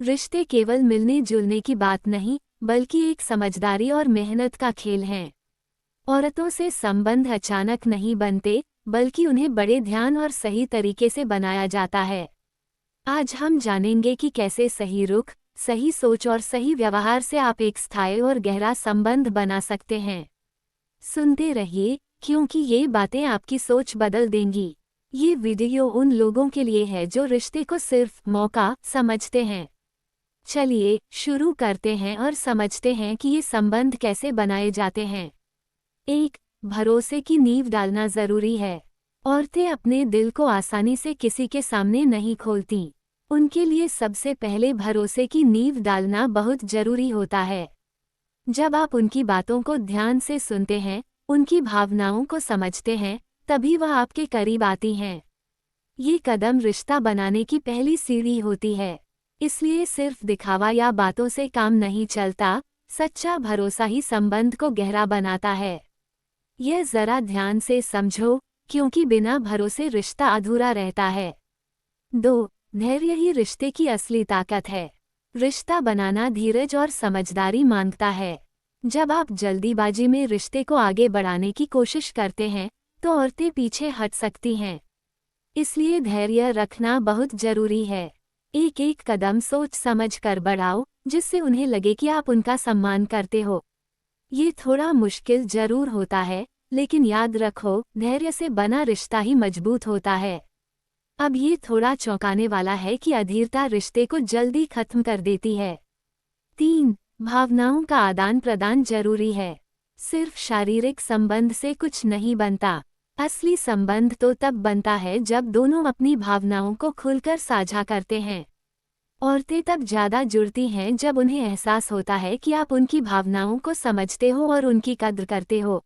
रिश्ते केवल मिलने जुलने की बात नहीं, बल्कि एक समझदारी और मेहनत का खेल है। औरतों से संबंध अचानक नहीं बनते, बल्कि उन्हें बड़े ध्यान और सही तरीके से बनाया जाता है। आज हम जानेंगे कि कैसे सही रुख, सही सोच और सही व्यवहार से आप एक स्थायी और गहरा संबंध बना सकते हैं। सुनते रहिए, क्योंकि ये बातें आपकी सोच बदल देंगी। ये वीडियो उन लोगों के लिए है जो रिश्ते को सिर्फ मौका समझते हैं। चलिए शुरू करते हैं और समझते हैं कि ये संबंध कैसे बनाए जाते हैं। 1. भरोसे की नींव डालना जरूरी है। औरतें अपने दिल को आसानी से किसी के सामने नहीं खोलती। उनके लिए सबसे पहले भरोसे की नींव डालना बहुत जरूरी होता है। जब आप उनकी बातों को ध्यान से सुनते हैं, उनकी भावनाओं को समझते हैं, तभी वह आपके करीब आती हैं। ये कदम रिश्ता बनाने की पहली सीढ़ी होती है। इसलिए सिर्फ दिखावा या बातों से काम नहीं चलता, सच्चा भरोसा ही संबंध को गहरा बनाता है। यह जरा ध्यान से समझो, क्योंकि बिना भरोसे रिश्ता अधूरा रहता है। 2. धैर्य ही रिश्ते की असली ताकत है। रिश्ता बनाना धीरज और समझदारी मांगता है। जब आप जल्दीबाजी में रिश्ते को आगे बढ़ाने की कोशिश करते हैं, तो औरतें पीछे हट सकती हैं। इसलिए धैर्य रखना बहुत जरूरी है। एक एक कदम सोच समझ कर बढ़ाओ, जिससे उन्हें लगे कि आप उनका सम्मान करते हो। ये थोड़ा मुश्किल जरूर होता है, लेकिन याद रखो, धैर्य से बना रिश्ता ही मजबूत होता है। अब ये थोड़ा चौंकाने वाला है कि अधीरता रिश्ते को जल्दी खत्म कर देती है। 3. भावनाओं का आदान प्रदान जरूरी है। सिर्फ शारीरिक संबंध से कुछ नहीं बनता। असली संबंध तो तब बनता है जब दोनों अपनी भावनाओं को खुलकर साझा करते हैं। औरतें तब ज्यादा जुड़ती हैं जब उन्हें एहसास होता है कि आप उनकी भावनाओं को समझते हो और उनकी कद्र करते हो।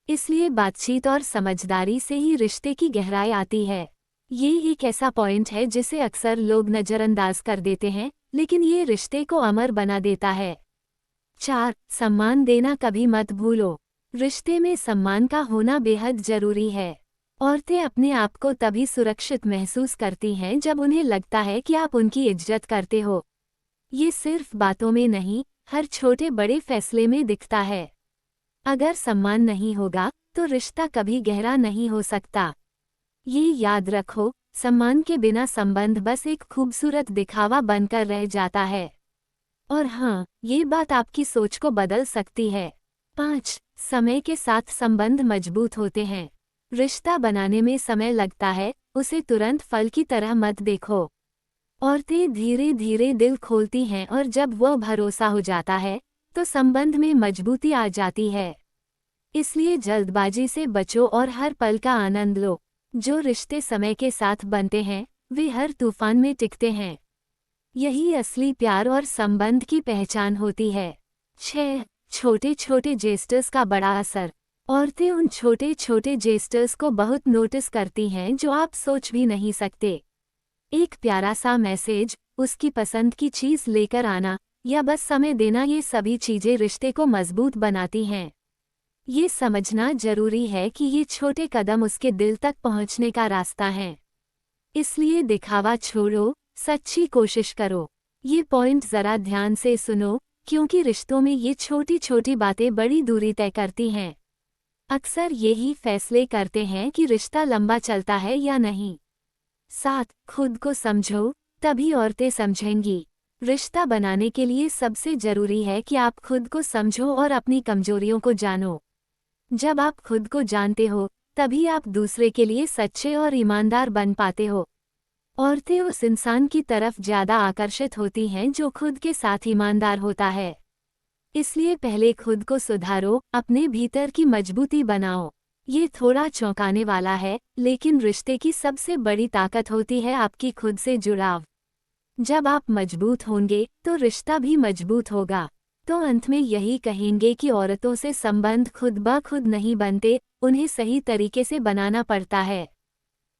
इसलिए बातचीत और समझदारी से ही रिश्ते की गहराई आती है। ये एक ऐसा पॉइंट है जिसे अक्सर लोग नज़रअंदाज कर देते हैं, लेकिन ये रिश्ते को अमर बना देता है। 4. सम्मान देना कभी मत भूलो। रिश्ते में सम्मान का होना बेहद जरूरी है। औरतें अपने आप को तभी सुरक्षित महसूस करती हैं जब उन्हें लगता है कि आप उनकी इज्जत करते हो। ये सिर्फ बातों में नहीं, हर छोटे बड़े फैसले में दिखता है। अगर सम्मान नहीं होगा, तो रिश्ता कभी गहरा नहीं हो सकता। ये याद रखो, सम्मान के बिना संबंध बस एक खूबसूरत दिखावा बनकर रह जाता है। और हाँ, ये बात आपकी सोच को बदल सकती है। 5. समय के साथ संबंध मजबूत होते हैं। रिश्ता बनाने में समय लगता है, उसे तुरंत फल की तरह मत देखो। औरतें धीरे धीरे दिल खोलती हैं और जब वह भरोसा हो जाता है, तो संबंध में मजबूती आ जाती है। इसलिए जल्दबाजी से बचो और हर पल का आनंद लो। जो रिश्ते समय के साथ बनते हैं, वे हर तूफान में टिकते हैं। यही असली प्यार और संबंध की पहचान होती है। 6. छोटे छोटे जेस्टर्स का बड़ा असर। औरतें उन छोटे छोटे जेस्टर्स को बहुत नोटिस करती हैं जो आप सोच भी नहीं सकते। एक प्यारा सा मैसेज, उसकी पसंद की चीज लेकर आना, या बस समय देना, ये सभी चीजें रिश्ते को मजबूत बनाती हैं। ये समझना जरूरी है कि ये छोटे कदम उसके दिल तक पहुंचने का रास्ता है। इसलिए दिखावा छोड़ो, सच्ची कोशिश करो। ये पॉइंट जरा ध्यान से सुनो, क्योंकि रिश्तों में ये छोटी छोटी बातें बड़ी दूरी तय करती हैं। अक्सर यही फैसले करते हैं कि रिश्ता लंबा चलता है या नहीं। 7. खुद को समझो, तभी औरतें समझेंगी। रिश्ता बनाने के लिए सबसे जरूरी है कि आप खुद को समझो और अपनी कमजोरियों को जानो। जब आप खुद को जानते हो, तभी आप दूसरे के लिए सच्चे और ईमानदार बन पाते हो। औरतें उस इंसान की तरफ ज्यादा आकर्षित होती हैं जो खुद के साथ ईमानदार होता है। इसलिए पहले खुद को सुधारो, अपने भीतर की मजबूती बनाओ। ये थोड़ा चौंकाने वाला है, लेकिन रिश्ते की सबसे बड़ी ताकत होती है आपकी खुद से जुड़ाव। जब आप मजबूत होंगे, तो रिश्ता भी मजबूत होगा। तो अंत में यही कहेंगे कि औरतों से संबंध खुद ब खुद नहीं बनते, उन्हें सही तरीके से बनाना पड़ता है।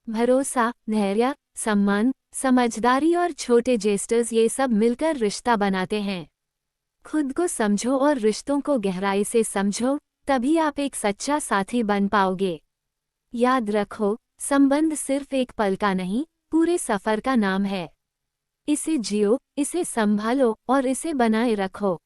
भरोसा, धैर्य, सम्मान, समझदारी और छोटे जेस्टर्स, ये सब मिलकर रिश्ता बनाते हैं। खुद को समझो और रिश्तों को गहराई से समझो, तभी आप एक सच्चा साथी बन पाओगे। याद रखो, संबंध सिर्फ एक पल का नहीं, पूरे सफर का नाम है। इसे जियो, इसे संभालो और इसे बनाए रखो।